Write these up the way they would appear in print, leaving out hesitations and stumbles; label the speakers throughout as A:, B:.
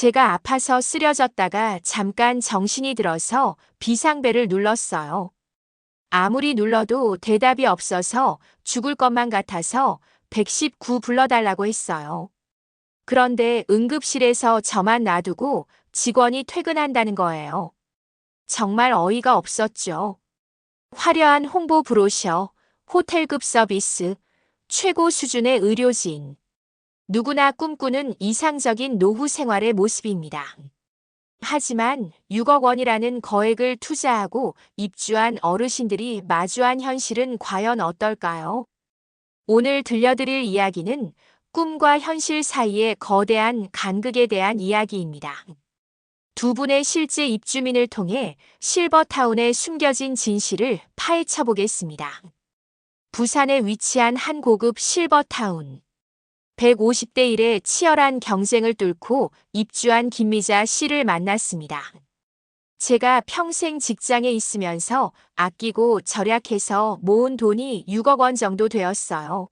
A: 제가 아파서 쓰러졌다가 잠깐 정신이 들어서 비상벨을 눌렀어요. 아무리 눌러도 대답이 없어서 죽을 것만 같아서 119 불러달라고 했어요. 그런데 응급실에서 저만 놔두고 직원이 퇴근한다는 거예요. 정말 어이가 없었죠. 화려한 홍보 브로셔, 호텔급 서비스, 최고 수준의 의료진. 누구나 꿈꾸는 이상적인 노후 생활의 모습입니다. 하지만 6억 원이라는 거액을 투자하고 입주한 어르신들이 마주한 현실은 과연 어떨까요? 오늘 들려드릴 이야기는 꿈과 현실 사이의 거대한 간극에 대한 이야기입니다. 두 분의 실제 입주민을 통해 실버타운의 숨겨진 진실을 파헤쳐 보겠습니다. 부산에 위치한 한 고급 실버타운. 150대 1의 치열한 경쟁을 뚫고 입주한 김미자 씨를 만났습니다. 제가 평생 직장에 있으면서 아끼고 절약해서 모은 돈이 6억 원 정도 되었어요.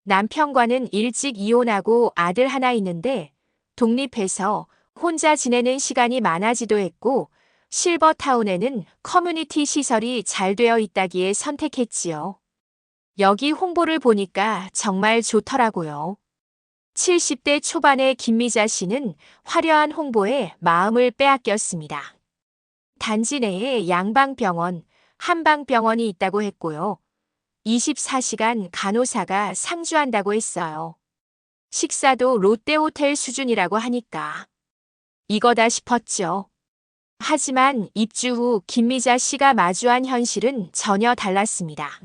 A: 남편과는 일찍 이혼하고 아들 하나 있는데 독립해서 혼자 지내는 시간이 많아지도 했고 실버타운에는 커뮤니티 시설이 잘 되어 있다기에 선택했지요. 여기 홍보를 보니까 정말 좋더라고요. 70대 초반의 김미자 씨는 화려한 홍보에 마음을 빼앗겼습니다. 단지 내에 양방병원, 한방병원이 있다고 했고요. 24시간 간호사가 상주한다고 했어요. 식사도 롯데호텔 수준이라고 하니까 이거다 싶었죠. 하지만 입주 후 김미자 씨가 마주한 현실은 전혀 달랐습니다.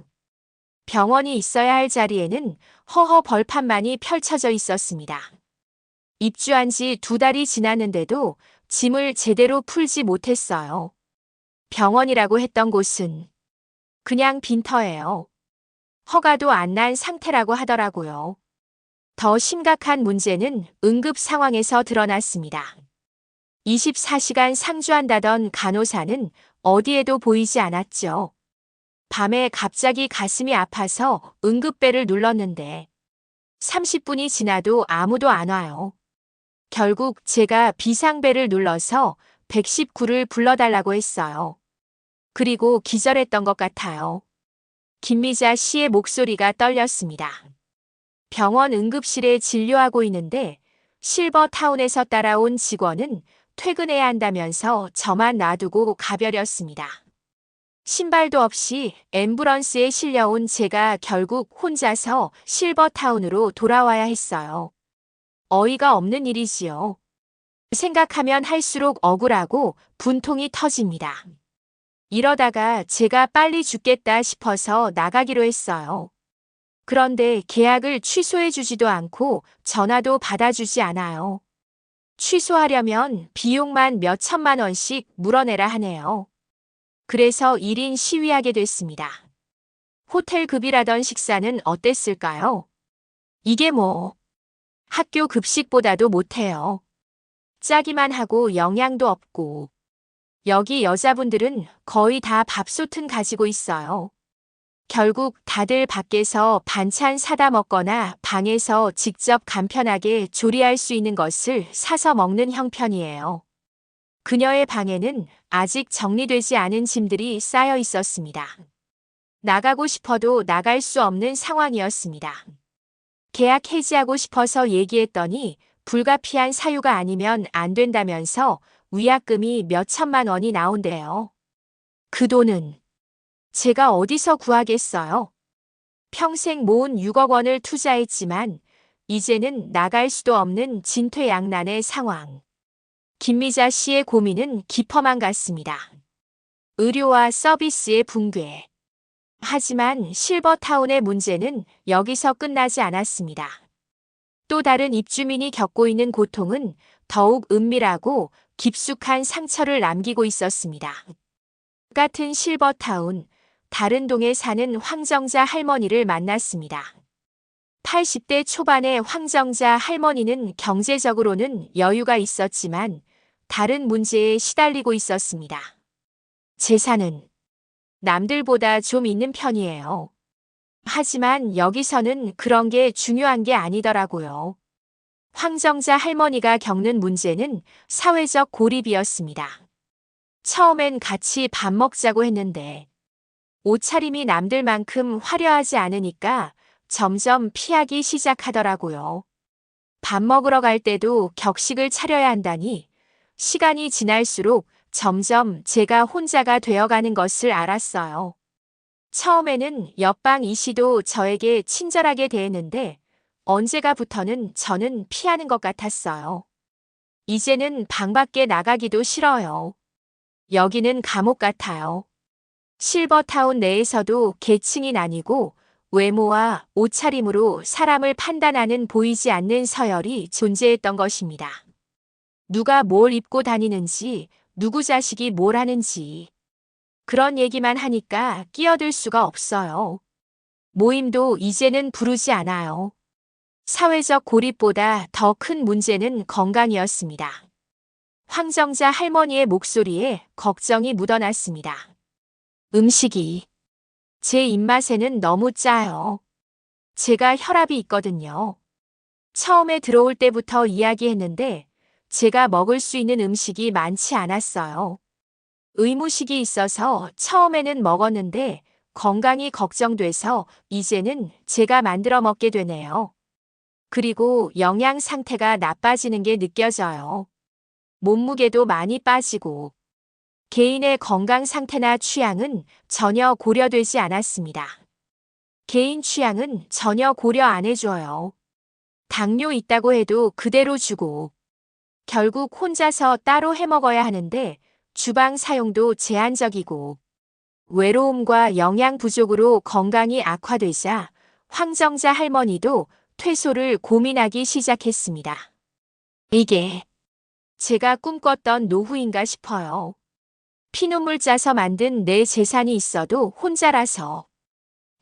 A: 병원이 있어야 할 자리에는 허허 벌판만이 펼쳐져 있었습니다. 입주한 지 2달이 지났는데도 짐을 제대로 풀지 못했어요. 병원이라고 했던 곳은 그냥 빈터예요. 허가도 안 난 상태라고 하더라고요. 더 심각한 문제는 응급 상황에서 드러났습니다. 24시간 상주한다던 간호사는 어디에도 보이지 않았죠. 밤에 갑자기 가슴이 아파서 응급벨을 눌렀는데 30분이 지나도 아무도 안 와요. 결국 제가 비상벨을 눌러서 119를 불러달라고 했어요. 그리고 기절했던 것 같아요. 김미자 씨의 목소리가 떨렸습니다. 병원 응급실에 진료하고 있는데 실버타운에서 따라온 직원은 퇴근해야 한다면서 저만 놔두고 가버렸습니다. 신발도 없이 앰뷸런스에 실려온 제가 결국 혼자서 실버타운으로 돌아와야 했어요. 어이가 없는 일이지요. 생각하면 할수록 억울하고 분통이 터집니다. 이러다가 제가 빨리 죽겠다 싶어서 나가기로 했어요. 그런데 계약을 취소해주지도 않고 전화도 받아주지 않아요. 취소하려면 비용만 몇 천만 원씩 물어내라 하네요. 그래서 1인 시위하게 됐습니다. 호텔급이라던 식사는 어땠을까요? 이게 뭐 학교 급식보다도 못해요. 짜기만 하고 영양도 없고. 여기 여자분들은 거의 다 밥솥은 가지고 있어요. 결국 다들 밖에서 반찬 사다 먹거나 방에서 직접 간편하게 조리할 수 있는 것을 사서 먹는 형편이에요. 그녀의 방에는 아직 정리되지 않은 짐들이 쌓여 있었습니다. 나가고 싶어도 나갈 수 없는 상황이었습니다. 계약 해지하고 싶어서 얘기했더니 불가피한 사유가 아니면 안 된다면서 위약금이 몇 천만 원이 나온대요. 그 돈은 제가 어디서 구하겠어요? 평생 모은 6억 원을 투자했지만 이제는 나갈 수도 없는 진퇴양난의 상황. 김미자 씨의 고민은 깊어만 갔습니다. 의료와 서비스의 붕괴. 하지만 실버타운의 문제는 여기서 끝나지 않았습니다. 또 다른 입주민이 겪고 있는 고통은 더욱 은밀하고 깊숙한 상처를 남기고 있었습니다. 같은 실버타운, 다른 동에 사는 황정자 할머니를 만났습니다. 80대 초반의 황정자 할머니는 경제적으로는 여유가 있었지만 다른 문제에 시달리고 있었습니다. 재산은 남들보다 좀 있는 편이에요. 하지만 여기서는 그런 게 중요한 게 아니더라고요. 황정자 할머니가 겪는 문제는 사회적 고립이었습니다. 처음엔 같이 밥 먹자고 했는데 옷차림이 남들만큼 화려하지 않으니까 점점 피하기 시작하더라고요. 밥 먹으러 갈 때도 격식을 차려야 한다니 시간이 지날수록 점점 제가 혼자가 되어가는 것을 알았어요. 처음에는 옆방 이씨도 저에게 친절하게 대했는데 언제가부터는 저는 피하는 것 같았어요. 이제는 방 밖에 나가기도 싫어요. 여기는 감옥 같아요. 실버타운 내에서도 계층이 나뉘고 외모와 옷차림으로 사람을 판단하는 보이지 않는 서열이 존재했던 것입니다. 누가 뭘 입고 다니는지, 누구 자식이 뭘 하는지. 그런 얘기만 하니까 끼어들 수가 없어요. 모임도 이제는 부르지 않아요. 사회적 고립보다 더 큰 문제는 건강이었습니다. 황정자 할머니의 목소리에 걱정이 묻어났습니다. 음식이 제 입맛에는 너무 짜요. 제가 혈압이 있거든요. 처음에 들어올 때부터 이야기했는데 제가 먹을 수 있는 음식이 많지 않았어요. 의무식이 있어서 처음에는 먹었는데 건강이 걱정돼서 이제는 제가 만들어 먹게 되네요. 그리고 영양 상태가 나빠지는 게 느껴져요. 몸무게도 많이 빠지고 개인의 건강 상태나 취향은 전혀 고려되지 않았습니다. 개인 취향은 전혀 고려 안 해줘요. 당뇨 있다고 해도 그대로 주고 결국 혼자서 따로 해먹어야 하는데 주방 사용도 제한적이고 외로움과 영양 부족으로 건강이 악화되자 황정자 할머니도 퇴소를 고민하기 시작했습니다. 이게 제가 꿈꿨던 노후인가 싶어요. 피눈물 짜서 만든 내 재산이 있어도 혼자라서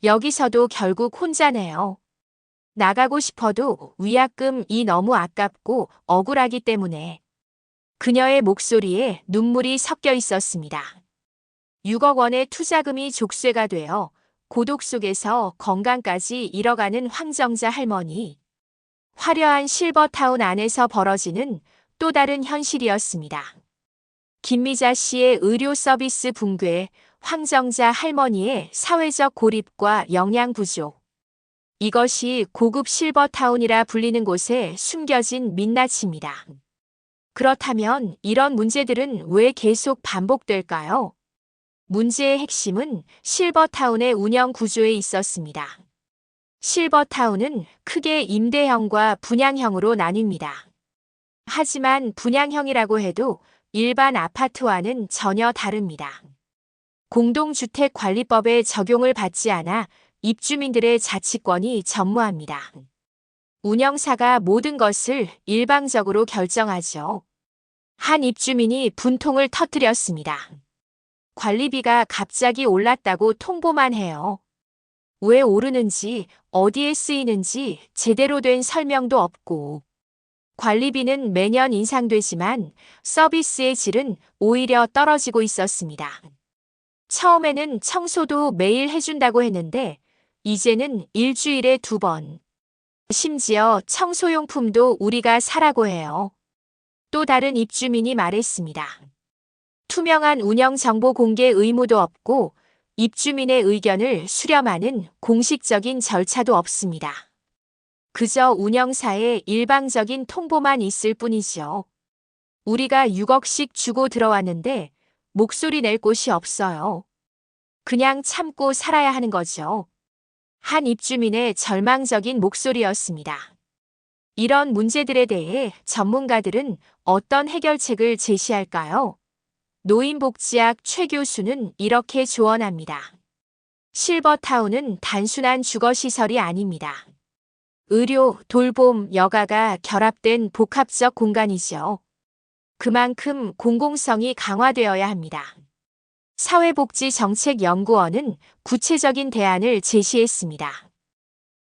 A: 여기서도 결국 혼자네요. 나가고 싶어도 위약금이 너무 아깝고 억울하기 때문에 그녀의 목소리에 눈물이 섞여 있었습니다. 6억 원의 투자금이 족쇄가 되어 고독 속에서 건강까지 잃어가는 황정자 할머니. 화려한 실버타운 안에서 벌어지는 또 다른 현실이었습니다. 김미자 씨의 의료 서비스 붕괴, 황정자 할머니의 사회적 고립과 영양 부족. 이것이 고급 실버타운이라 불리는 곳에 숨겨진 민낯입니다. 그렇다면 이런 문제들은 왜 계속 반복될까요? 문제의 핵심은 실버타운의 운영 구조에 있었습니다. 실버타운은 크게 임대형과 분양형으로 나뉩니다. 하지만 분양형이라고 해도 일반 아파트와는 전혀 다릅니다. 공동주택관리법의 적용을 받지 않아 입주민들의 자치권이 전무합니다. 운영사가 모든 것을 일방적으로 결정하죠. 한 입주민이 분통을 터뜨렸습니다. 관리비가 갑자기 올랐다고 통보만 해요. 왜 오르는지, 어디에 쓰이는지 제대로 된 설명도 없고 관리비는 매년 인상되지만 서비스의 질은 오히려 떨어지고 있었습니다. 처음에는 청소도 매일 해준다고 했는데 이제는 일주일에 2번. 심지어 청소용품도 우리가 사라고 해요. 또 다른 입주민이 말했습니다. 투명한 운영 정보 공개 의무도 없고 입주민의 의견을 수렴하는 공식적인 절차도 없습니다. 그저 운영사의 일방적인 통보만 있을 뿐이죠. 우리가 6억씩 주고 들어왔는데 목소리 낼 곳이 없어요. 그냥 참고 살아야 하는 거죠. 한 입주민의 절망적인 목소리였습니다. 이런 문제들에 대해 전문가들은 어떤 해결책을 제시할까요? 노인복지학 최 교수는 이렇게 조언합니다. 실버타운은 단순한 주거시설이 아닙니다. 의료, 돌봄, 여가가 결합된 복합적 공간이죠. 그만큼 공공성이 강화되어야 합니다. 사회복지정책연구원은 구체적인 대안을 제시했습니다.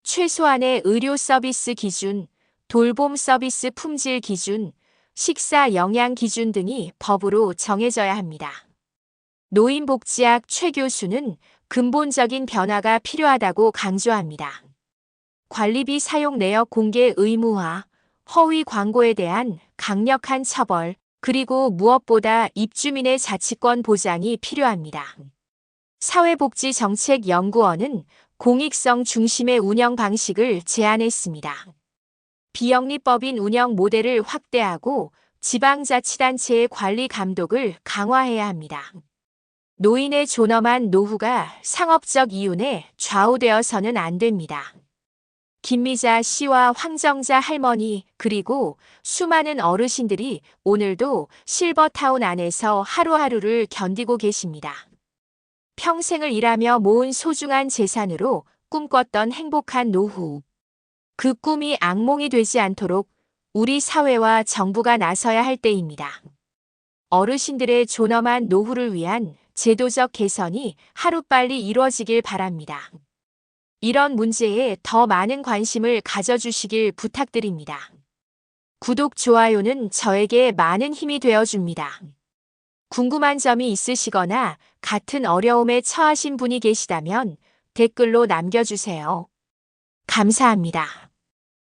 A: 최소한의 의료 서비스 기준, 돌봄 서비스 품질 기준, 식사 영양 기준 등이 법으로 정해져야 합니다. 노인복지학 최 교수는 근본적인 변화가 필요하다고 강조합니다. 관리비 사용 내역 공개 의무화, 허위 광고에 대한 강력한 처벌, 그리고 무엇보다 입주민의 자치권 보장이 필요합니다. 사회복지정책연구원은 공익성 중심의 운영 방식을 제안했습니다. 비영리법인 운영 모델을 확대하고 지방자치단체의 관리 감독을 강화해야 합니다. 노인의 존엄한 노후가 상업적 이윤에 좌우되어서는 안 됩니다. 김미자 씨와 황정자 할머니 그리고 수많은 어르신들이 오늘도 실버타운 안에서 하루하루를 견디고 계십니다. 평생을 일하며 모은 소중한 재산으로 꿈꿨던 행복한 노후. 그 꿈이 악몽이 되지 않도록 우리 사회와 정부가 나서야 할 때입니다. 어르신들의 존엄한 노후를 위한 제도적 개선이 하루빨리 이루어지길 바랍니다. 이런 문제에 더 많은 관심을 가져주시길 부탁드립니다. 구독, 좋아요는 저에게 많은 힘이 되어줍니다. 궁금한 점이 있으시거나 같은 어려움에 처하신 분이 계시다면 댓글로 남겨주세요. 감사합니다.